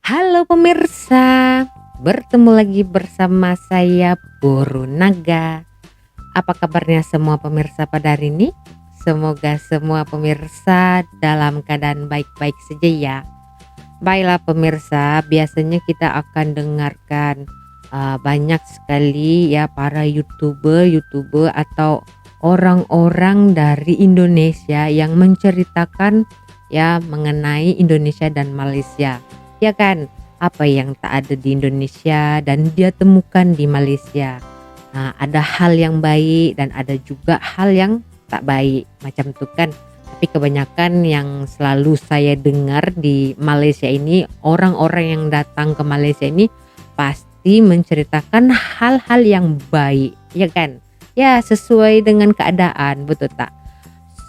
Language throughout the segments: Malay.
Halo pemirsa, bertemu lagi bersama saya Buru Naga. Apa kabarnya semua pemirsa pada hari ini? Semoga semua pemirsa dalam keadaan baik-baik saja ya. Baiklah pemirsa, biasanya kita akan dengarkan banyak sekali ya para YouTuber atau orang-orang dari Indonesia yang menceritakan ya mengenai Indonesia dan Malaysia. Ya kan, apa yang tak ada di Indonesia dan dia temukan di Malaysia. Nah, ada hal yang baik dan ada juga hal yang tak baik macam itu kan. Tapi kebanyakan yang selalu saya dengar di Malaysia ini, orang-orang yang datang ke Malaysia ini pasti menceritakan hal-hal yang baik, ya kan? Ya, sesuai dengan keadaan, betul tak?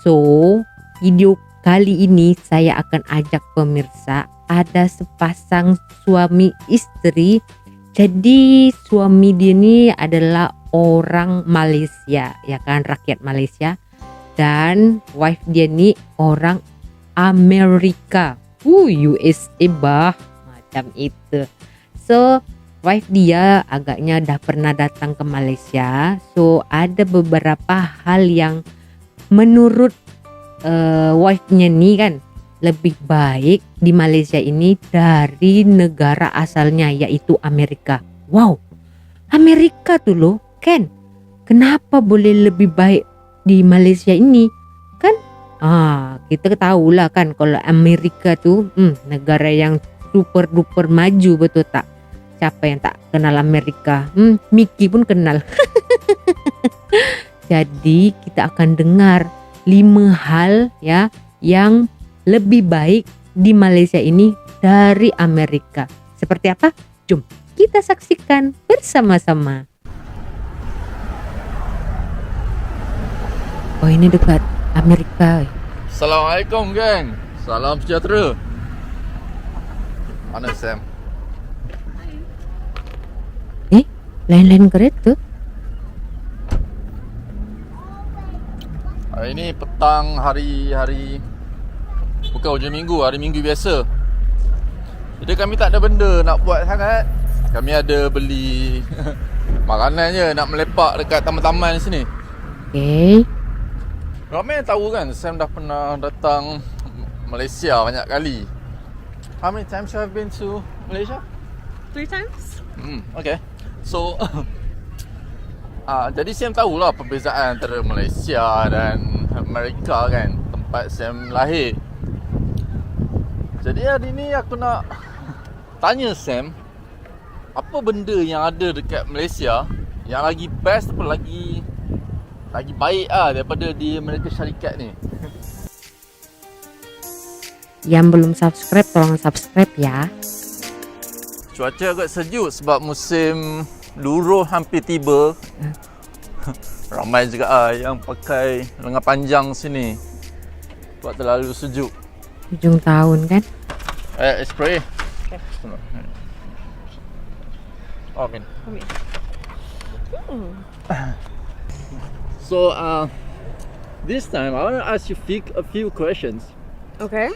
So, video kali ini saya akan ajak pemirsa, ada sepasang suami istri. Jadi suami dia ni adalah orang Malaysia, ya kan, rakyat Malaysia. Dan wife dia ni orang Amerika. USA bah, macam itu. So wife dia agaknya dah pernah datang ke Malaysia. So ada beberapa hal yang menurut wife-nya ni kan lebih baik di Malaysia ini dari negara asalnya, yaitu Amerika. Wow, Amerika tuh loh kan, kenapa boleh lebih baik di Malaysia ini kan? Kita tahu lah kan kalau Amerika tuh negara yang super duper maju, betul tak? Siapa yang tak kenal Amerika? Mickey pun kenal. Jadi kita akan dengar 5 hal ya yang lebih baik di Malaysia ini dari Amerika. Seperti apa? Jom kita saksikan bersama-sama. Oh, ini dekat Amerika. Assalamualaikum geng. Salam sejahtera. Mana Sam? Lain-lain kereta. Hari ni petang hari bukan hujung minggu, hari minggu biasa. Jadi kami tak ada benda nak buat sangat. Kami ada beli makanan je, nak melepak dekat taman-taman sini. Okay. Ramai yang tahu kan Sam dah pernah datang Malaysia banyak kali. How many times you have been to Malaysia? 3 times? Okay. So jadi Sam tahulah perbezaan antara Malaysia dan Amerika kan, tempat Sam lahir. Jadi hari ni aku nak tanya Sam, apa benda yang ada dekat Malaysia yang lagi best atau lagi baik daripada di Amerika Syarikat ni? Yang belum subscribe tolong subscribe ya. Cuaca agak sejuk sebab musim luruh hampir tiba. Ramai juga yang pakai lengan panjang sini sebab terlalu sejuk. Hujung tahun kan. Spray. Okay. Oh, Min. Hmm. So, this time I want to ask you a few questions. Okay.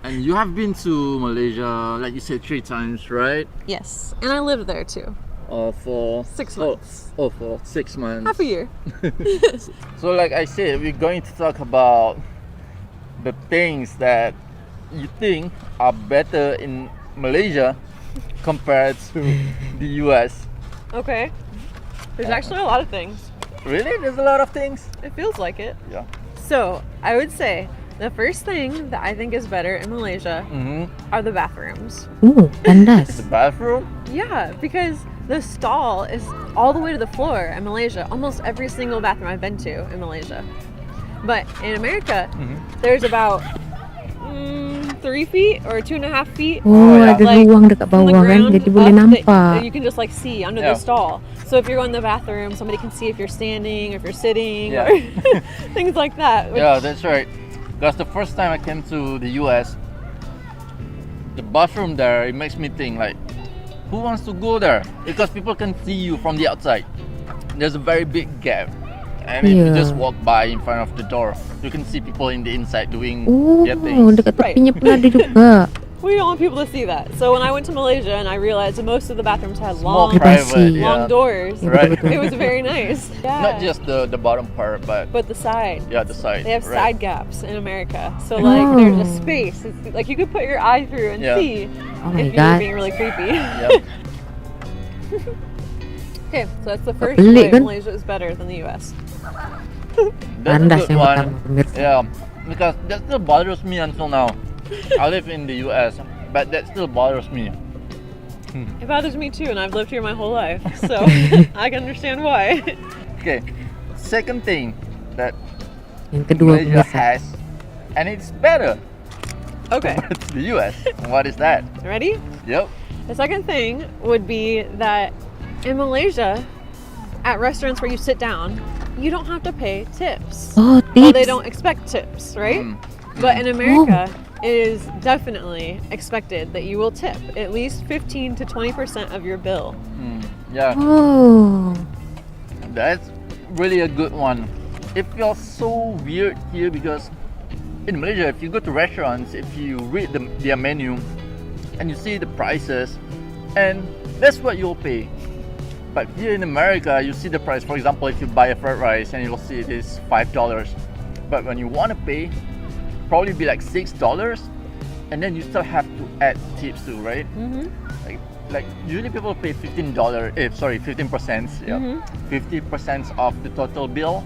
And you have been to Malaysia, like you said, 3 times, right? Yes, and I lived there too. For 6 months. For 6 months. Half a year. So, like I said, we're going to talk about the things that you think are better in Malaysia compared to the US. Okay. There's actually a lot of things. Really? There's a lot of things? It feels like it. Yeah. So, I would say the first thing that I think is better in Malaysia are the bathrooms. Tandas. The bathroom? Yeah, because the stall is all the way to the floor in Malaysia. Almost every single bathroom I've been to in Malaysia. But in America, there's about 3 feet or 2.5 feet. Ada like, ruang dekat from the bawah kan, ground jadi boleh up that nampak. you can just like see under Yeah. the stall. So if you're going to the bathroom, somebody can see if you're standing or if you're sitting Yeah. or things like that. Yeah, that's right. Because the first time I came to the US, the bathroom there, it makes me think like, who wants to go there? Because people can see you from the outside. There's a very big gap. And if you just walk by in front of the door, you can see people in the inside doing their things. Dekat tepinya pun ada juga. We don't want people to see that. So when I went to Malaysia and I realized that most of the bathrooms had Small long, private, long doors, Right. it was very nice. Yeah. Not just the bottom part, but But the side. yeah, the side. They have right. side gaps in America. So like there's a Oh. space. It's, like you could put your eye through and Yeah. see Oh my if you were god. being really creepy. Yep. Okay, so that's the first Pelik way kan? Malaysia is better than the US. That's a Anda good yang one. pertama pemirsa. Yeah, because that still bothers me until now. I live in the US, but that still bothers me. It bothers me too, and I've lived here my whole life, so I can understand why. Okay, second thing that Yang kedua Malaysia pemirsa. has, and it's better, Okay, but it's the US. What is that? ready? Yep. The second thing would be that in Malaysia, at restaurants where you sit down, you don't have to pay tips. Oh, Well, tips. they don't expect tips, right? Mm. But in America, it is definitely expected that you will tip at least 15 to 20% of your bill. Yeah, Oh. that's really a good one. It feels so weird here because in Malaysia, if you go to restaurants, if you read their menu and you see the prices, and that's what you'll pay. But here in America, you see the price. For example, if you buy a fried rice and you'll see it is $5, but when you want to pay, probably be like $6, and then you still have to add tips too, right? Mm-hmm. Like usually people pay $15. 15%. Yeah, 50% of the total bill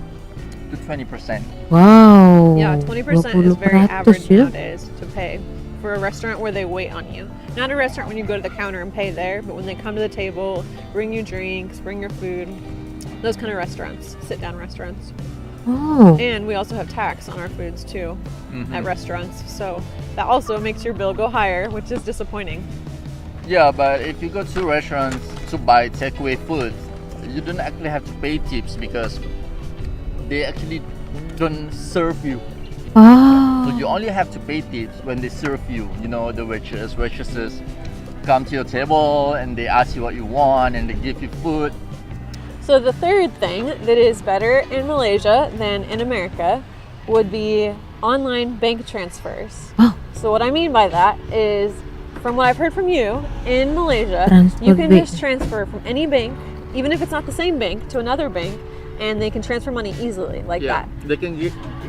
to 20%. Wow. Yeah, 20% is very 20% average ya. nowadays to pay for a restaurant where they wait on you. Not a restaurant when you go to the counter and pay there, but when they come to the table, bring you drinks, bring your food. Those kind of restaurants, sit-down restaurants. Oh. And we also have tax on our foods too Mhm. at restaurants. So that also makes your bill go higher, which is disappointing. Yeah, but if you go to restaurants to buy takeaway food, you don't actually have to pay tips because they actually don't serve you. Oh. So you only have to pay tips when they serve you. You know, the waitresses come to your table and they ask you what you want and they give you food. So the third thing that is better in Malaysia than in America would be online bank transfers. Oh. So what I mean by that is, from what I've heard from you, in Malaysia, Transfer you can bank. just transfer from any bank, even if it's not the same bank, to another bank, and they can transfer money easily like that. They can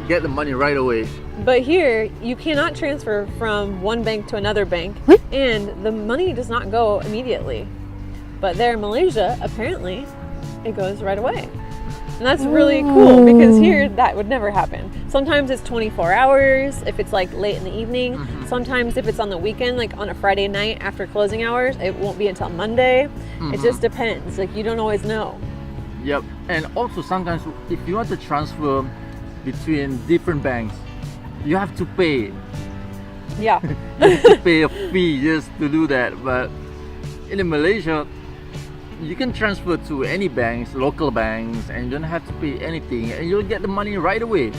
get the money right away. But here, you cannot transfer from one bank to another bank, What? and the money does not go immediately. But there in Malaysia, apparently, it goes right away. And that's really cool because here that would never happen. Sometimes it's 24 hours if it's like late in the evening. Sometimes if it's on the weekend, like on a Friday night after closing hours, it won't be until Monday. It just depends. Like you don't always know. Yep. And also sometimes if you want to transfer between different banks, you have to pay. Yeah. You have to pay a fee just to do that. But in Malaysia, you can transfer to any banks, local banks, and you don't have to pay anything, and you'll get the money right away.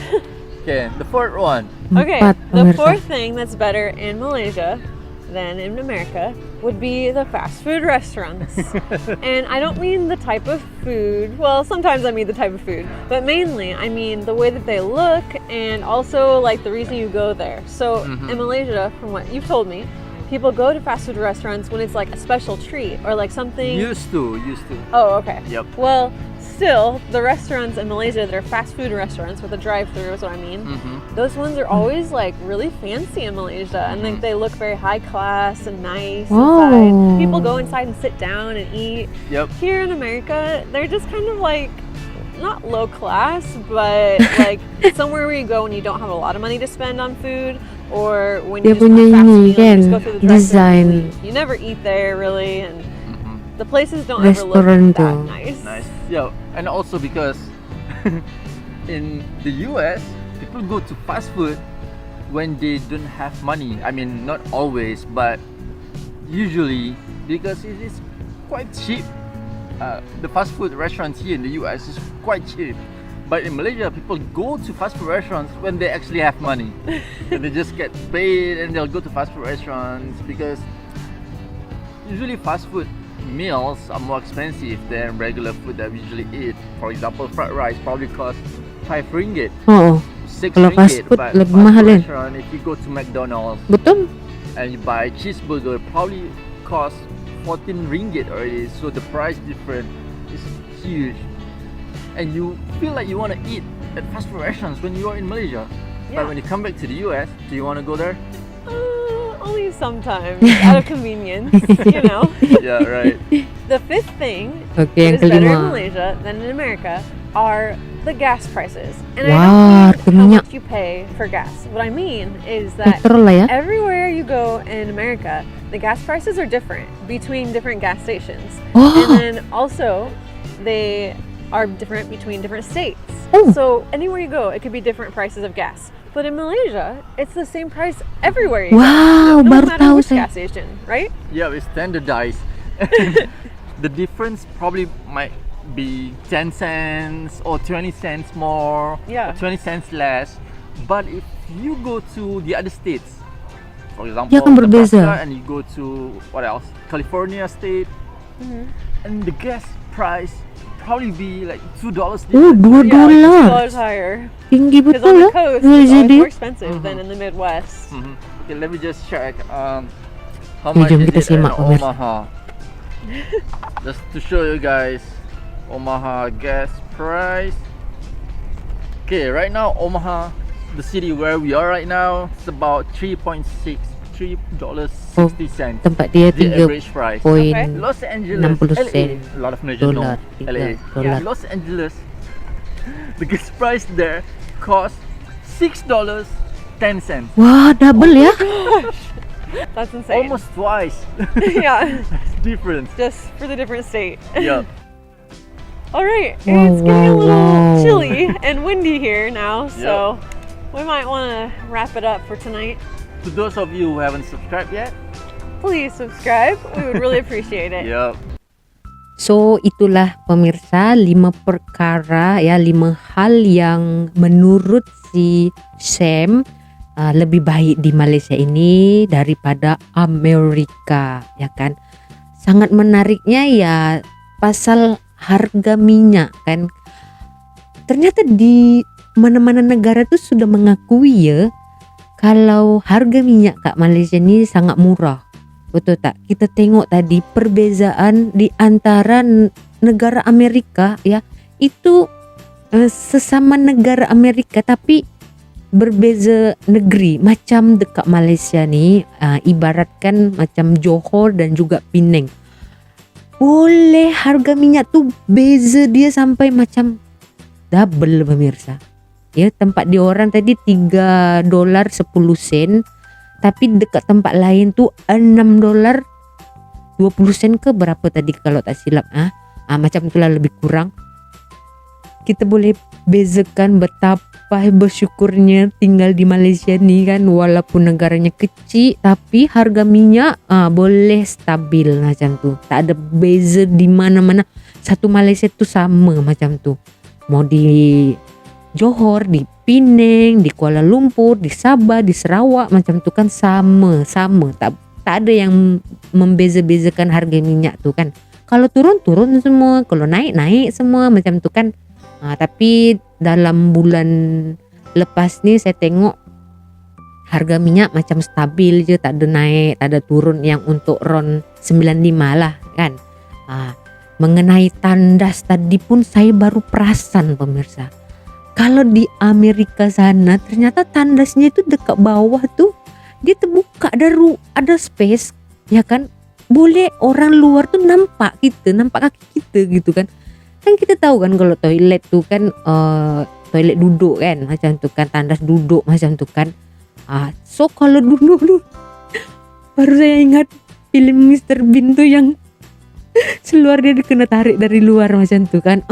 Okay, the fourth one. Okay, Empat, the pemirsa. fourth thing that's better in Malaysia than in America would be the fast food restaurants. And I don't mean the type of food, well, sometimes I mean the type of food, but mainly I mean the way that they look and also like the reason you go there. So in Malaysia, from what you've told me, people go to fast food restaurants when it's like a special treat or like something. Used to. Oh, okay. Yep. Well, still, the restaurants in Malaysia that are fast food restaurants with a drive-through is what I mean. Those ones are always like really fancy in Malaysia, and they look very high class and nice inside. Oh. People go inside and sit down and eat. Yep. Here in America, they're just kind of like not low class, but like somewhere where you go when you don't have a lot of money to spend on food, or when you Dia just want punya fast ini meal, you kan, just go through the drive-thru and design leave. You never eat there really, and the places don't ever look restoran that tu. nice. Nice. Yeah, and also because in the US, people go to fast food when they don't have money. I mean, not always, but usually because it is quite cheap. The fast food restaurants here in the US is quite cheap. But in Malaysia, people go to fast food restaurants when they actually have money. And they just get paid and they'll go to fast food restaurants because usually fast food meals are more expensive than regular food that we usually eat. For example, fried rice probably costs 5 ringgit, Oh, 6 kalau fast ringgit. food But lebih fast mahal food kan? restaurant, if you go to McDonald's, Betul? and you buy cheeseburger, probably cost 14 ringgit already. So the price difference is huge, and you feel like you want to eat at fast food restaurants when you are in Malaysia. Yeah. But when you come back to the US, do you want to go there? Only sometimes, out of convenience, you know. Yeah, right. The fifth thing Oke, yang that is better in kelima. Malaysia than in America are the gas prices. And Wah, I don't mean harga how minyak. much you pay for gas. What I mean is that Petrol lah ya. everywhere you go in America, the gas prices are different between different gas stations. Oh. And then also, they are different between different states. Oh. So anywhere you go, it could be different prices of gas. But in Malaysia, it's the same price everywhere you Wow, go. No baru matter tahu which saya. gas station, right? Yeah, it's standardized. The difference probably might be 10 cents or 20 cents more, Yeah. or 20 cents less. But if you go to the other states, for example, Dia akan berbeza. Nebraska, and you go to what else? California state, and the gas price probably be like $2 Oh, different. $2. $2 higher. Tinggi Because betul on the lah. coast, Boleh it's always jadi. more expensive than in the Midwest. Okay, let me just check. How Okay, much jom is kita it in simak, pemirsa. Omaha? Just to show you guys, Omaha gas price. Okay, right now Omaha, the city where we are right now, it's about $3.60. Tempat dia The 3 average price. poin Okay. Los Angeles, 60 LA, sen a lot of Malaysians know dolar, LA. dolar. Los Angeles, the gas price there cost $6.10. Wah, double ya. That's insane. Almost twice. Yeah, Difference. just for the different state. Yeah. All right, Wow, it's getting a wow, little wow. chilly and windy here now, so we might want to wrap it up for tonight. To those of you who haven't subscribed yet, Please subscribe. We would really appreciate it. yep. So itulah pemirsa 5 perkara ya, 5 hal yang menurut si Sam lebih baik di Malaysia ini daripada Amerika, ya kan. Sangat menariknya ya pasal harga minyak kan. Ternyata di mana-mana negara tuh sudah mengakui ya kalau harga minyak kat Malaysia ni sangat murah. Betul tak? Kita tengok tadi perbezaan di antara negara Amerika ya, itu sesama negara Amerika tapi berbeza negeri. Macam dekat Malaysia ni ibaratkan macam Johor dan juga Penang. Boleh harga minyak tu beza dia sampai macam double pemirsa. Ya, tempat di orang tadi $3.10, tapi dekat tempat lain tu $6.20 ke berapa tadi kalau tak silap. Macam itulah, lebih kurang. Kita boleh bezakan betapa bersyukurnya tinggal di Malaysia ni kan, walaupun negaranya kecil tapi harga minyak boleh stabil macam tu. Tak ada beza di mana-mana. Satu Malaysia tu sama macam tu. Mau di Johor, di Penang, di Kuala Lumpur, di Sabah, di Sarawak macam tu kan sama. Tak ada yang membeza-bezakan harga minyak tu kan. Kalau turun semua, kalau naik semua macam tu kan. Tapi dalam bulan lepas ni saya tengok harga minyak macam stabil je, tak ada naik, tak ada turun, yang untuk RON 95 lah kan. Mengenai tandas tadi pun saya baru perasan pemirsa. Kalau di Amerika sana ternyata tandasnya itu dekat bawah tuh dia terbuka, ada space ya kan. Boleh orang luar tuh nampak kaki kita gitu kan. Kan kita tahu kan kalau toilet tuh kan toilet duduk kan macam tu kan, tandas duduk macam tu kan. So kalau dulu baru saya ingat film Mr. Bean tuh yang seluar dia kena tarik dari luar macam tu kan.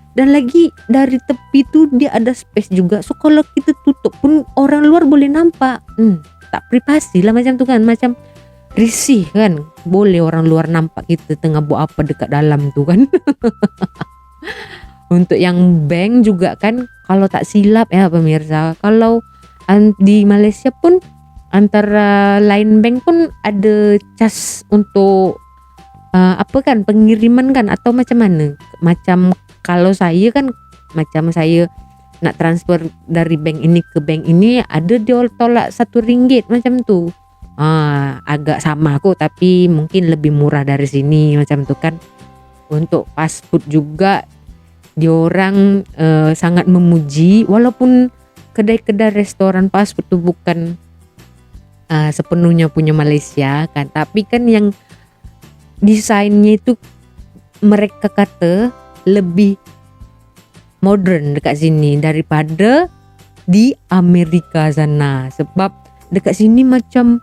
Dan lagi dari tepi tu dia ada space juga. So kalau kita tutup pun orang luar boleh nampak. Tak privasi lah macam tu kan. Macam risih kan. Boleh orang luar nampak kita tengah buat apa dekat dalam tu kan. Untuk yang bank juga kan, kalau tak silap ya pemirsa, kalau di Malaysia pun antara lain bank pun ada cas untuk pengiriman kan, atau macam mana. Macam kalau saya kan, macam saya nak transfer dari bank ini ke bank ini, ada dia tolak RM1 macam tu. agak sama kok, tapi mungkin lebih murah dari sini macam tuh kan. Untuk fast food juga diorang sangat memuji, walaupun kedai-kedai restoran fast food itu bukan sepenuhnya punya Malaysia kan, tapi kan yang desainnya itu mereka kata lebih modern dekat sini daripada di Amerika sana. Sebab dekat sini macam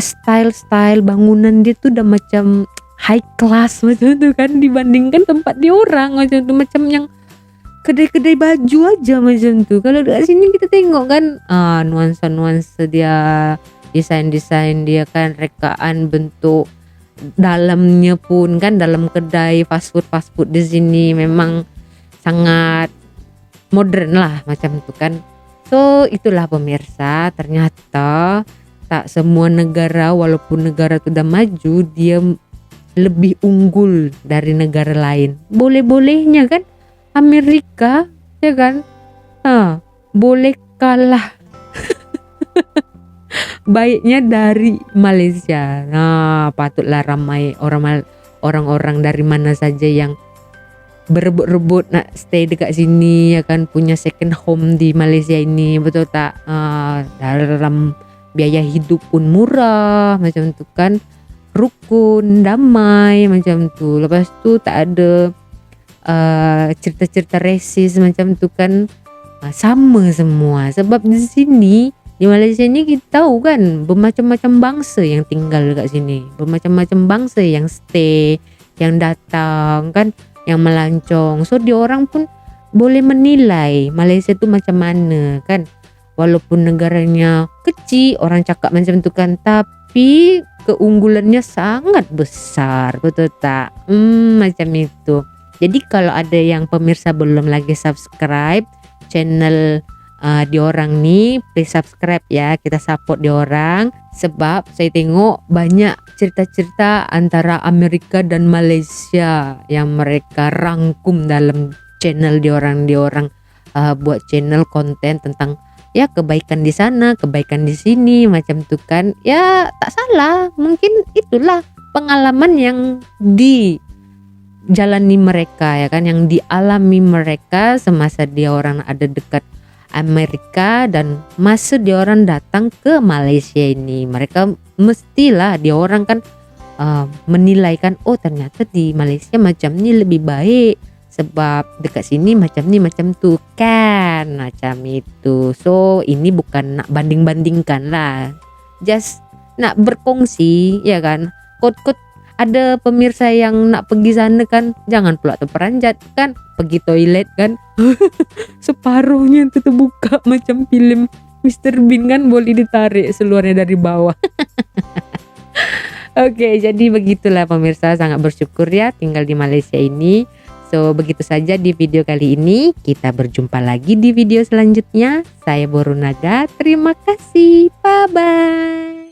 style bangunan dia tuh udah macam high class macam tu kan, dibandingkan tempat dia orang macam tu, macam yang kedai-kedai baju aja macam tu. Kalau dekat sini kita tengok kan nuansa-nuansa dia, desain-desain dia kan, rekaan bentuk dalamnya pun kan, dalam kedai fast food di sini memang sangat modern lah macam tu kan. So itulah pemirsa, ternyata tak semua negara, walaupun negara tu dah maju, dia lebih unggul dari negara lain. Boleh-bolehnya kan Amerika, ya kan, boleh kalah baiknya dari Malaysia. Patutlah ramai orang-orang dari mana saja yang berebut-rebut nak stay dekat sini, ya kan, punya second home di Malaysia ini, betul tak? Dalam biaya hidup pun murah macam tu kan, rukun, damai macam tu. Lepas tu tak ada cerita-cerita rasis macam tu kan, sama semua. Sebab di sini, di Malaysia ni kita tahu kan, bermacam-macam bangsa yang tinggal dekat sini, bermacam-macam bangsa yang stay, yang datang kan, yang melancong. So diorang pun boleh menilai Malaysia tu macam mana kan. Walaupun negaranya kecil, orang cakap macam tu kan, tapi keunggulannya sangat besar, betul tak? Macam itu. Jadi kalau ada yang pemirsa belum lagi subscribe channel diorang ni, please subscribe ya, kita support diorang. Sebab saya tengok banyak cerita-cerita antara Amerika dan Malaysia yang mereka rangkum dalam channel diorang buat channel konten tentang ya kebaikan di sana, kebaikan di sini macam tu kan. Ya tak salah, mungkin itulah pengalaman yang dijalani mereka, ya kan, yang dialami mereka semasa dia orang ada dekat Amerika dan masa dia orang datang ke Malaysia ini. Mereka mestilah dia orang kan menilai kan, oh ternyata di Malaysia macam ni lebih baik, sebab dekat sini macam ni macam tu kan, macam itu. So ini bukan nak banding-bandingkan lah, just nak berkongsi, ya kan. Kot-kot ada pemirsa yang nak pergi sana kan, jangan pula terperanjat kan, pergi toilet kan separuhnya itu terbuka macam filem Mr. Bean kan, boleh ditarik seluarnya dari bawah. Oke, jadi begitulah pemirsa, sangat bersyukur ya tinggal di Malaysia ini. So begitu saja di video kali ini, kita berjumpa lagi di video selanjutnya. Saya Boru Naga, terima kasih, bye bye.